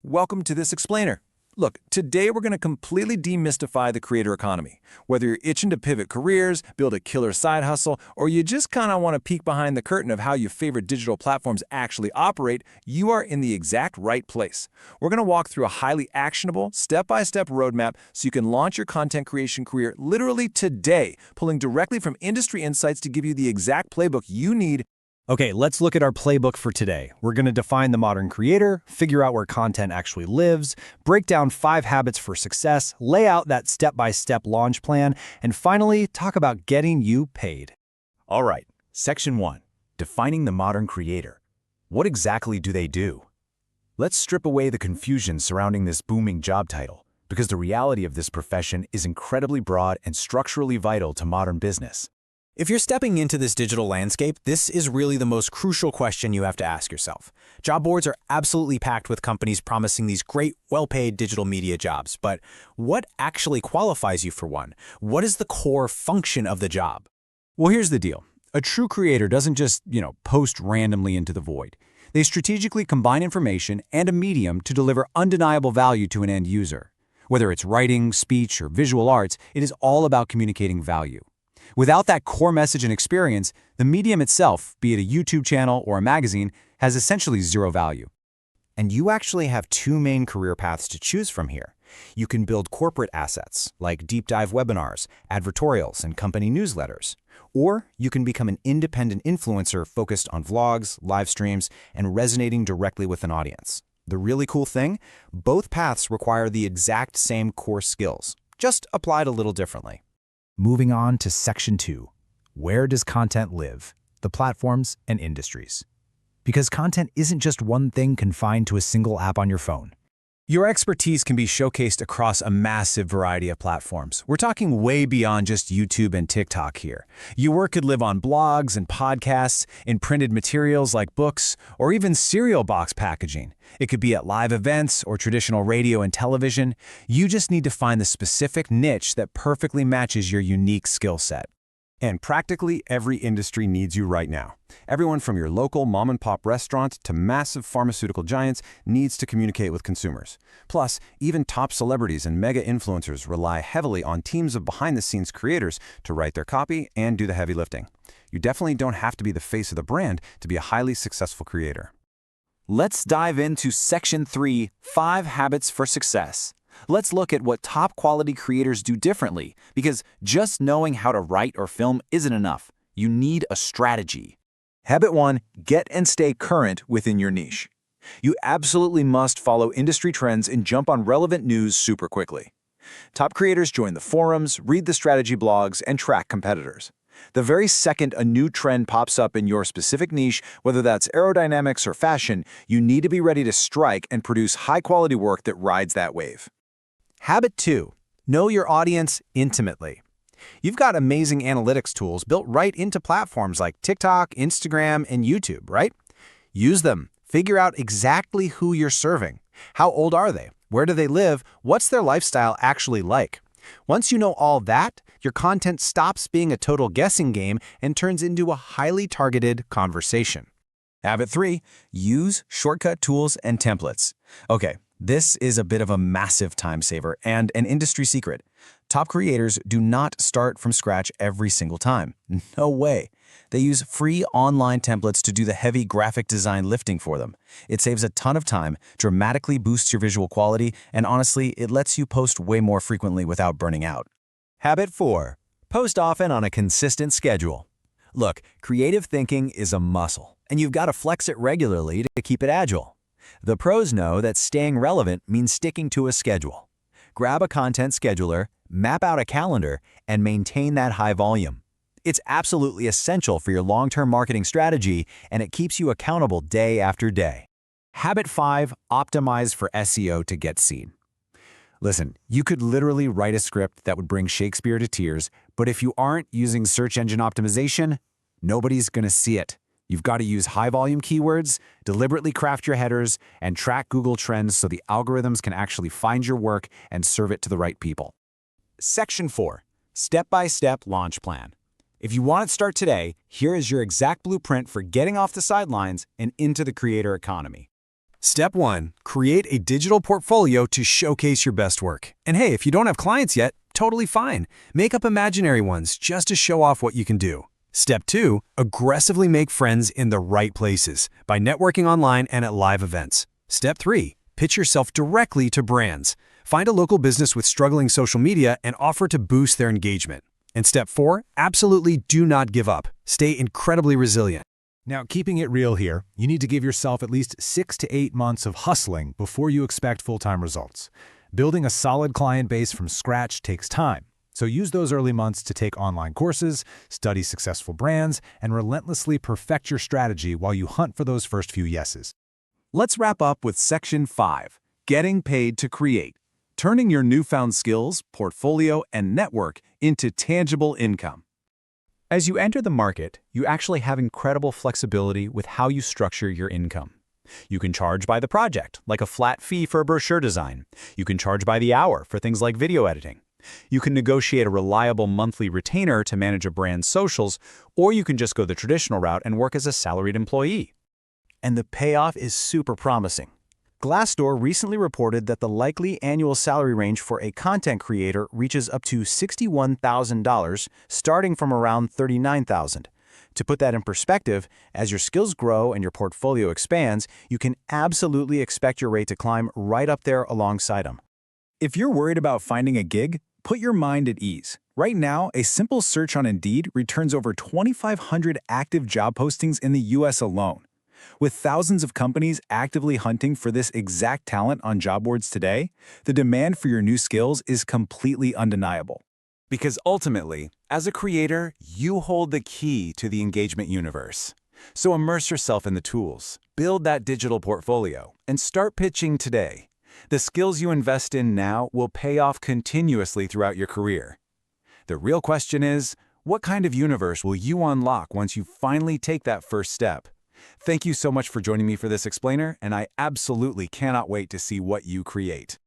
welcome to this explainer. Look, today we're going to completely demystify the creator economy. Whether you're itching to pivot careers, build a killer side hustle, or you just kind of want to peek behind the curtain of how your favorite digital platforms actually operate, you are in the exact right place. We're going to walk through a highly actionable, step-by-step roadmap so you can launch your content creation career literally today, pulling directly from industry insights to give you the exact playbook you need. Okay, let's look at our playbook for today. We're going to define the modern creator, figure out where content actually lives, break down 5 habits for success, lay out that step-by-step launch plan, and finally, talk about getting you paid. All right, Section 1, Defining the Modern Creator. What exactly do they do? Let's strip away the confusion surrounding this booming job title, because the reality of this profession is incredibly broad and structurally vital to modern business. If you're stepping into this digital landscape, this is really the most crucial question you have to ask yourself. Job boards are absolutely packed with companies promising these great, well-paid digital media jobs, but what actually qualifies you for one? What is the core function of the job? Well, here's the deal. A true creator doesn't just, post randomly into the void. They strategically combine information and a medium to deliver undeniable value to an end user. Whether it's writing, speech, or visual arts, it is all about communicating value. Without that core message and experience, the medium itself, be it a YouTube channel or a magazine, has essentially zero value. And you actually have 2 main career paths to choose from here. You can build corporate assets, like deep dive webinars, advertorials, and company newsletters. Or you can become an independent influencer focused on vlogs, live streams, and resonating directly with an audience. The really cool thing? Both paths require the exact same core skills, just applied a little differently. Moving on to Section 2, Where does content live? The platforms and industries. Because content isn't just one thing confined to a single app on your phone. Your expertise can be showcased across a massive variety of platforms. We're talking way beyond just YouTube and TikTok here. Your work could live on blogs and podcasts, in printed materials like books, or even cereal box packaging. It could be at live events or traditional radio and television. You just need to find the specific niche that perfectly matches your unique skill set. And practically every industry needs you right now. Everyone from your local mom-and-pop restaurant to massive pharmaceutical giants needs to communicate with consumers. Plus, even top celebrities and mega influencers rely heavily on teams of behind-the-scenes creators to write their copy and do the heavy lifting. You definitely don't have to be the face of the brand to be a highly successful creator. Let's dive into Section 3, 5 Habits for Success. Let's look at what top-quality creators do differently, because just knowing how to write or film isn't enough. You need a strategy. Habit 1, get and stay current within your niche. You absolutely must follow industry trends and jump on relevant news super quickly. Top creators join the forums, read the strategy blogs, and track competitors. The very second a new trend pops up in your specific niche, whether that's aerodynamics or fashion, you need to be ready to strike and produce high-quality work that rides that wave. Habit 2, know your audience intimately. You've got amazing analytics tools built right into platforms like TikTok, Instagram, and YouTube, right? Use them. Figure out exactly who you're serving. How old are they? Where do they live? What's their lifestyle actually like? Once you know all that, your content stops being a total guessing game and turns into a highly targeted conversation. Habit 3, use shortcut tools and templates. Okay, this is a bit of a massive time saver and an industry secret. Top creators do not start from scratch every single time. No way. They use free online templates to do the heavy graphic design lifting for them. It saves a ton of time, dramatically boosts your visual quality, and honestly, it lets you post way more frequently without burning out. Habit 4, post often on a consistent schedule. Look, creative thinking is a muscle, and you've got to flex it regularly to keep it agile. The pros know that staying relevant means sticking to a schedule. Grab a content scheduler, map out a calendar, and maintain that high volume. It's absolutely essential for your long-term marketing strategy, and it keeps you accountable day after day. Habit 5, optimize for SEO to get seen. Listen, you could literally write a script that would bring Shakespeare to tears, but if you aren't using search engine optimization, nobody's going to see it. You've got to use high-volume keywords, deliberately craft your headers, and track Google Trends so the algorithms can actually find your work and serve it to the right people. Section 4, step-by-step launch plan. If you want to start today, here is your exact blueprint for getting off the sidelines and into the creator economy. Step 1. Create a digital portfolio to showcase your best work. And hey, if you don't have clients yet, totally fine. Make up imaginary ones just to show off what you can do. Step 2. Aggressively make friends in the right places by networking online and at live events. Step 3. Pitch yourself directly to brands. Find a local business with struggling social media and offer to boost their engagement. And Step 4. Absolutely do not give up. Stay incredibly resilient. Now, keeping it real here, you need to give yourself at least 6 to 8 months of hustling before you expect full-time results. Building a solid client base from scratch takes time, so use those early months to take online courses, study successful brands, and relentlessly perfect your strategy while you hunt for those first few yeses. Let's wrap up with Section 5, Getting Paid to Create, turning your newfound skills, portfolio, and network into tangible income. As you enter the market, you actually have incredible flexibility with how you structure your income. You can charge by the project, like a flat fee for a brochure design. You can charge by the hour for things like video editing. You can negotiate a reliable monthly retainer to manage a brand's socials, or you can just go the traditional route and work as a salaried employee. And the payoff is super promising. Glassdoor recently reported that the likely annual salary range for a content creator reaches up to $61,000, starting from around $39,000. To put that in perspective, as your skills grow and your portfolio expands, you can absolutely expect your rate to climb right up there alongside them. If you're worried about finding a gig, put your mind at ease. Right now, a simple search on Indeed returns over 2,500 active job postings in the U.S. alone. With thousands of companies actively hunting for this exact talent on job boards today, the demand for your new skills is completely undeniable. Because ultimately, as a creator, you hold the key to the engagement universe. So immerse yourself in the tools, build that digital portfolio, and start pitching today. The skills you invest in now will pay off continuously throughout your career. The real question is, what kind of universe will you unlock once you finally take that first step? Thank you so much for joining me for this explainer, and I absolutely cannot wait to see what you create.